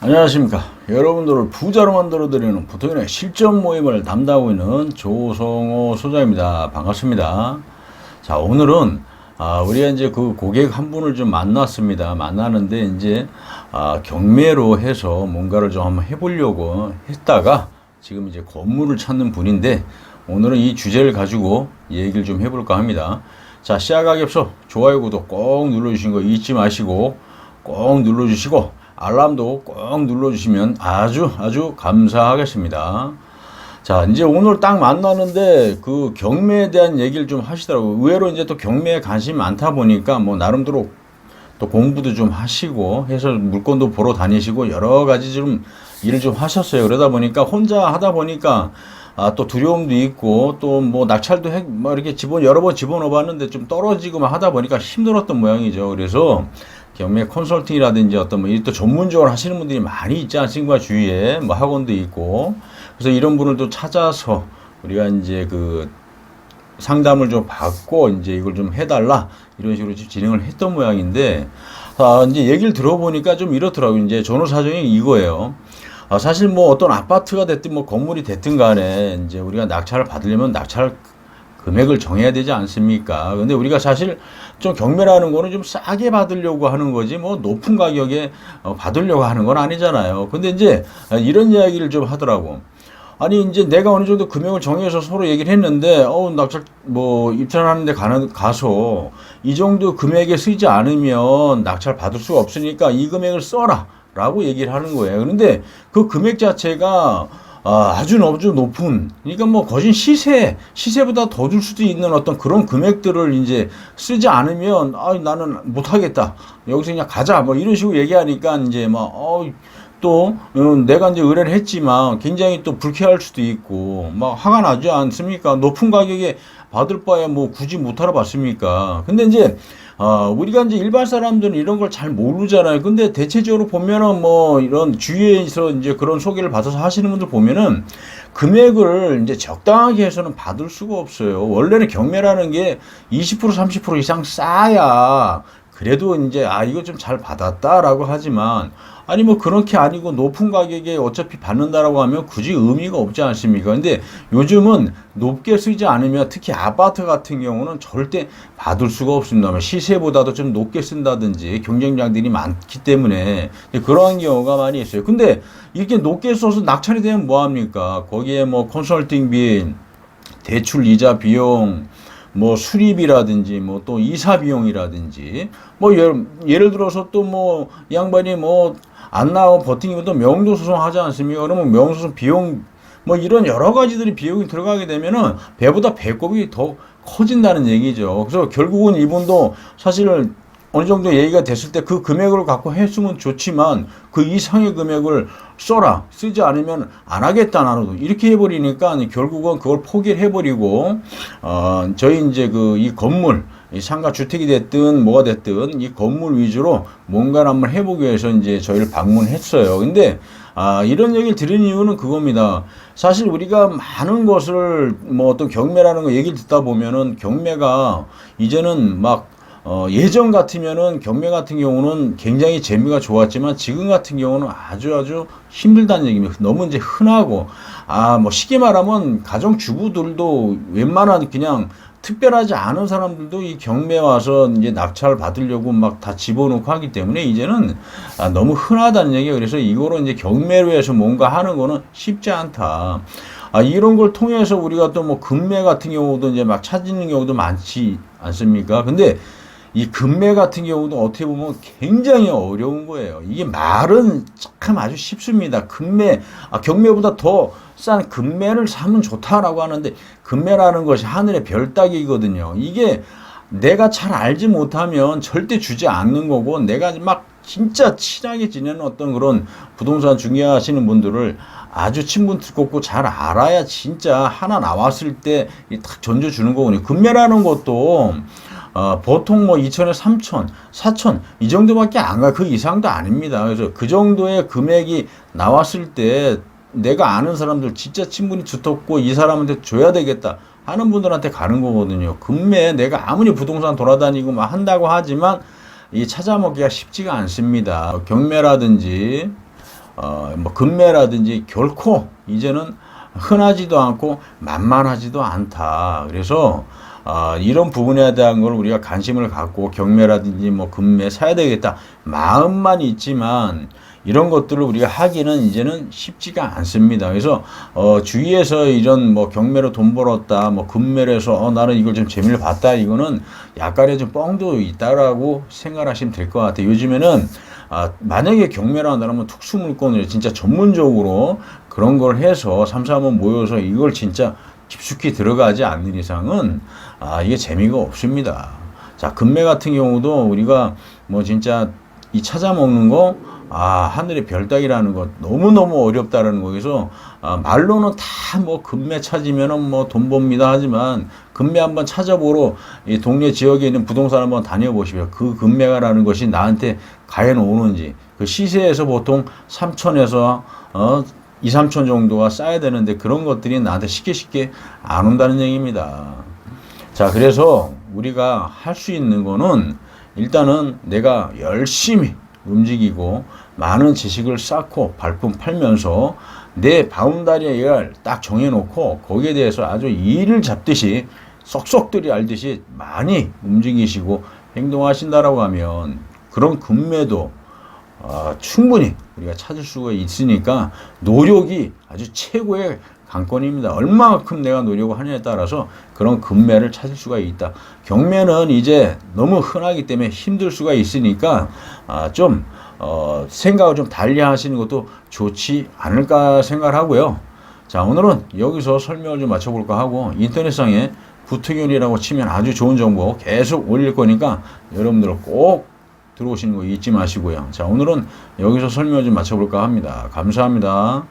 안녕하십니까. 여러분들을 부자로 만들어드리는 보통인의 실전 모임을 담당하고 있는 조성호 소장입니다. 반갑습니다. 자, 오늘은 우리가 이제 그 고객 한 분을 좀 만났습니다. 만나는데 이제 경매로 해서 뭔가를 좀 한번 해보려고 했다가 지금 이제 건물을 찾는 분인데, 오늘은 이 주제를 가지고 얘기를 좀 해볼까 합니다. 자, 시작하기 앞서 좋아요, 구독 꼭 눌러주신 거 잊지 마시고 꼭 눌러주시고 알람도 꼭 눌러주시면 아주 감사하겠습니다. 자, 이제 오늘 딱 만나는데 그 경매에 대한 얘기를 좀 하시더라고요. 의외로 이제 또 경매에 관심이 많다 보니까 뭐 나름대로 또 공부도 좀 하시고 해서 물건도 보러 다니시고 여러 가지 좀 일을 좀 하셨어요. 그러다 보니까 혼자 하다 보니까 또 두려움도 있고 또 뭐 낙찰도 뭐 이렇게 여러 번 집어넣어 봤는데 좀 떨어지고만 하다 보니까 힘들었던 모양이죠. 그래서 경매 컨설팅이라든지 어떤 뭐 또 전문적으로 하시는 분들이 많이 있지 않습니까? 주위에 뭐 학원도 있고. 그래서 이런 분을 또 찾아서 우리가 이제 그 상담을 좀 받고 이제 이걸 좀 해달라 이런 식으로 진행을 했던 모양인데, 이제 얘기를 들어보니까 좀 이렇더라고요. 이제 전후 사정이 이거예요. 사실 뭐 어떤 아파트가 됐든 뭐 건물이 됐든 간에 이제 우리가 낙찰을 받으려면 낙찰 금액을 정해야 되지 않습니까? 근데 우리가 사실 좀 경매라는 거는 좀 싸게 받으려고 하는 거지 뭐 높은 가격에 받으려고 하는 건 아니잖아요. 근데 이제 이런 이야기를 좀 하더라고. 아니 이제 내가 어느 정도 금액을 정해서 서로 얘기를 했는데 낙찰 뭐 입찰하는데 가서 이 정도 금액에 쓰지 않으면 낙찰 받을 수가 없으니까 이 금액을 써라 라고 얘기를 하는 거예요. 그런데 그 금액 자체가 아주 높은, 그러니까 뭐 거진 시세보다 더 줄 수도 있는 어떤 그런 금액들을 이제 쓰지 않으면 나는 못하겠다, 여기서 그냥 가자 뭐 이런 식으로 얘기하니까 이제 막 또 내가 이제 의뢰를 했지만 굉장히 또 불쾌할 수도 있고 막 화가 나지 않습니까? 높은 가격에 받을 바에 뭐 굳이 못 알아봤습니까? 근데 이제 우리가 이제 일반 사람들은 이런 걸 잘 모르잖아요. 근데 대체적으로 보면은 뭐 이런 주위에서 이제 그런 소개를 받아서 하시는 분들 보면은 금액을 이제 적당하게 해서는 받을 수가 없어요. 원래는 경매라는 게 20% 30% 이상 싸야 그래도 이제 이거 좀 잘 받았다라고 하지만, 아니 뭐 그렇게 아니고 높은 가격에 어차피 받는다라고 하면 굳이 의미가 없지 않습니까? 근데 요즘은 높게 쓰지 않으면 특히 아파트 같은 경우는 절대 받을 수가 없습니다. 시세보다도 좀 높게 쓴다든지 경쟁자들이 많기 때문에 그러한 경우가 많이 있어요. 근데 이렇게 높게 써서 낙찰이 되면 뭐합니까? 거기에 뭐 컨설팅비, 대출 이자 비용, 뭐 수리비라든지 뭐 또 이사 비용이라든지 뭐 예를 들어서 또 뭐 양반이 뭐 안 나와 버티면 또 명도소송 하지 않습니까? 그러면 명도소송 비용 뭐 이런 여러 가지들이 비용이 들어가게 되면은 배보다 배꼽이 더 커진다는 얘기죠. 그래서 결국은 이분도 사실은 어느 정도 얘기가 됐을 때 그 금액을 갖고 했으면 좋지만 그 이상의 금액을 써라, 쓰지 않으면 안 하겠다 나도 이렇게 해버리니까 결국은 그걸 포기를 해버리고 저희 이제 이 건물, 이 상가 주택이 됐든 뭐가 됐든 이 건물 위주로 뭔가를 한번 해보기 위해서 이제 저희를 방문했어요. 근데 이런 얘기를 드린 이유는 그겁니다. 사실 우리가 많은 것을 뭐 어떤 경매라는 거 얘기를 듣다 보면은 경매가 이제는 막 예전 같으면은 경매 같은 경우는 굉장히 재미가 좋았지만 지금 같은 경우는 아주 힘들다는 얘기입니다. 너무 이제 흔하고 뭐 쉽게 말하면 가정주부들도 웬만한 그냥 특별하지 않은 사람들도 이 경매 와서 이제 낙찰 받으려고 막 다 집어넣고 하기 때문에 이제는 너무 흔하다는 얘기예요. 그래서 이거로 이제 경매로 해서 뭔가 하는 거는 쉽지 않다. 이런 걸 통해서 우리가 또 뭐 금매 같은 경우도 이제 막 찾는 경우도 많지 않습니까? 근데 이 금매 같은 경우도 어떻게 보면 굉장히 어려운 거예요. 이게 말은 참 아주 쉽습니다. 경매보다 더 싼 금매를 사면 좋다라고 하는데 금매라는 것이 하늘의 별 따기거든요. 이게 내가 잘 알지 못하면 절대 주지 않는 거고, 내가 막 진짜 친하게 지내는 어떤 그런 부동산 중개하시는 분들을 아주 친분깊고 잘 알아야 진짜 하나 나왔을 때 딱 전져주는 거거든요. 금매라는 것도 보통 뭐 2천에 3천, 4천 이 정도밖에 안 가. 그 이상도 아닙니다. 그래서 그 정도의 금액이 나왔을 때 내가 아는 사람들 진짜 친분이 두텁고 이 사람한테 줘야 되겠다 하는 분들한테 가는 거거든요. 금매 내가 아무리 부동산 돌아다니고 막 한다고 하지만 이 찾아먹기가 쉽지가 않습니다. 경매라든지 뭐 금매라든지 결코 이제는 흔하지도 않고 만만하지도 않다. 그래서 이런 부분에 대한 걸 우리가 관심을 갖고 경매라든지 뭐 금매 사야 되겠다 마음만 있지만 이런 것들을 우리가 하기는 이제는 쉽지가 않습니다. 그래서 주위에서 이런 뭐 경매로 돈 벌었다, 뭐 금매로 해서 나는 이걸 좀 재미를 봤다, 이거는 약간의 좀 뻥도 있다라고 생각하시면 될 것 같아요. 요즘에는 만약에 경매를 한다면 특수물건을 진짜 전문적으로 그런 걸 해서 3, 4번 모여서 이걸 진짜 깊숙이 들어가지 않는 이상은 이게 재미가 없습니다. 자, 금매 같은 경우도 우리가 뭐 진짜 이 찾아먹는 거 하늘의 별 따기라는 것 너무너무 어렵다라는 거에서 말로는 다 뭐 금매 찾으면은 뭐 돈 법니다 하지만 금매 한번 찾아보러 이 동네 지역에 있는 부동산 한번 다녀보시면 그 금매가라는 것이 나한테 과연 오는지 그 시세에서 보통 3천에서 2, 3천 정도가 쌓여야 되는데 그런 것들이 나한테 쉽게 안 온다는 얘기입니다. 자, 그래서 우리가 할 수 있는 거는 일단은 내가 열심히 움직이고 많은 지식을 쌓고 발품 팔면서 내 바운다리를 딱 정해놓고 거기에 대해서 아주 이를 잡듯이 쏙쏙들이 알듯이 많이 움직이시고 행동하신다라고 하면 그런 금매도 충분히 우리가 찾을 수가 있으니까 노력이 아주 최고의 관건입니다. 얼마만큼 내가 노력을 하느냐에 따라서 그런 금매를 찾을 수가 있다. 경매는 이제 너무 흔하기 때문에 힘들 수가 있으니까 좀 생각을 좀 달리 하시는 것도 좋지 않을까 생각을 하고요. 자, 오늘은 여기서 설명을 좀 마쳐볼까 하고 인터넷상에 부특이론이라고 치면 아주 좋은 정보 계속 올릴 거니까 여러분들 꼭 들어오시는 거 잊지 마시고요. 자, 오늘은 여기서 설명을 좀 마쳐볼까 합니다. 감사합니다.